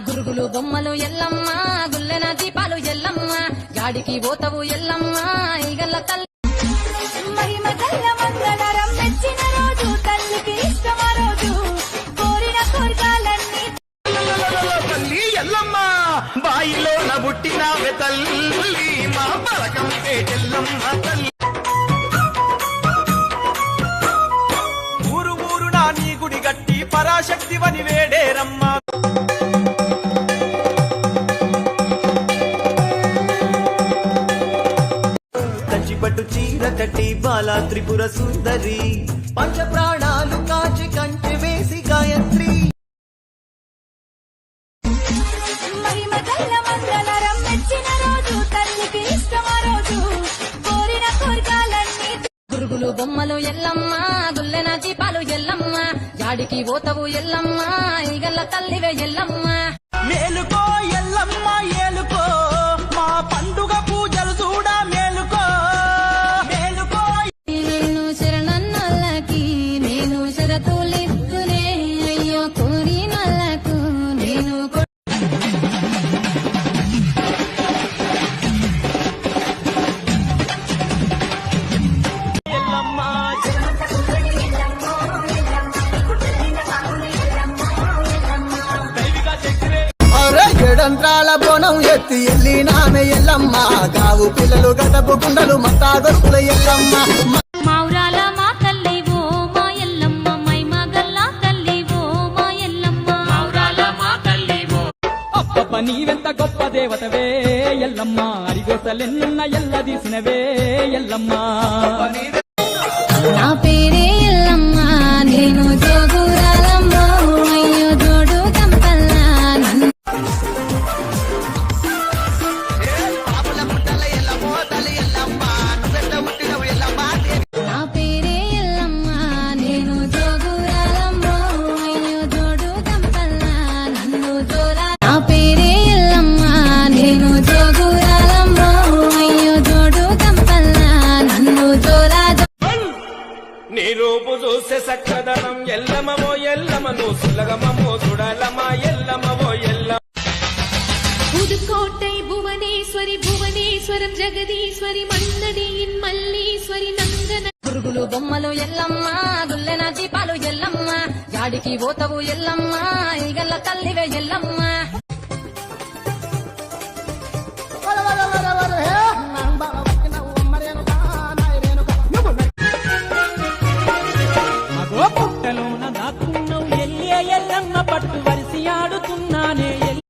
గురుగులు బొమ్మలు ఎల్లమ్మ గుల్లెన దీపాలు ఎల్లమ్మ జాడికి పోతవు ఎల్లమ్మ ఈగల్ల తల్లి మహిమ కల్ల మంగళరం మెచ్చిన రోజు తల్లికి ఇష్టమ రోజు కోరిన కోరికలన్నీ తల్లి ఎల్లమ్మ బాయిలో పుట్టినావే తల్లి మా బలకం ఎల్లమ్మ తల్లి ఊరు ఊరునా నీ గుడి గట్టి పరాశక్తివని వేడేరమ్మ కంచిపట్టు చీర కట్టి బాలా త్రిపుర సుందరి పంచ ప్రాణాలు కాచి కంచె వేసి గాయత్రి మహిమ కల్ల మంగళరం మెచ్చిన రోజు తల్లికి ఇష్టమ రోజు కోరిన కోరికలన్నీ గురుగులు బొమ్మలు ఎల్లమ్మ గుల్లెన దీపాలు ఎల్లమ్మ జాడికి పోతవు ఎల్లమ్మ ఈగల్ల తల్లివే ఎల్లమ్మ మేలుకో ఎల్లమ్మ ఏలుకో మా పండుగ పూజలు చూడ మేలుకో మేలుకో నేను శరణన్నల్లకి నేను శరతులిద్దునే అయ్యో కోరినల్లకు నేను ఎల్లమ్మ ఏడంత్రాల బోనం ఎత్తి ఎల్లినామె ఎల్లమ్మ గావు పిల్లలు గడపు గుండలు మత్తా గొరుకుల ఎల్లమ్మ మౌరాల మా తల్లి ఓ మా ఎల్లమ్మ మైమగల్ల తల్లి ఓ మా ఎల్లమ్మ మౌరాల మా తల్లి ఓ అప్పప్ప నీవెంత గొప్ప దేవతవే ఎల్లమ్మ అరిగోసలెన్నున్న ఎల్లదీసినవే ఎల్లమ్మ నా పేరే ఎల్లమ్మ నేను జోగురాలమ్మ అయ్యో జోడు కంపల్లా నన్ను నా పేరే ఎల్లమ్మ నేను జోగురాలమ్మ అయ్యో జోడు కంపల్లా నన్ను జోరా నా పేరే ఎల్లమ్మ నేను జోగురాలమ్మ అయ్యో జోడు కంపల్లా నన్ను జోరా నీ రూపు చూసే సక్కదనం ఎల్లమో ఎల్లమను సులగమో సుడలమా ఎల్లమో ఎల్ల పుదుకోటై భువనేశ్వరి భువనేశ్వరం జగదీశ్వరి మన్నడియిన్ మల్లీశ్వరి నందన గురుగులు బొమ్మలు ఎల్లమ్మ గుల్లెన దీపాలు ఎల్లమ్మ జాడికి పోతవు ఎల్లమ్మ ఈగల్ల తల్లివే ఎల్లమ్మ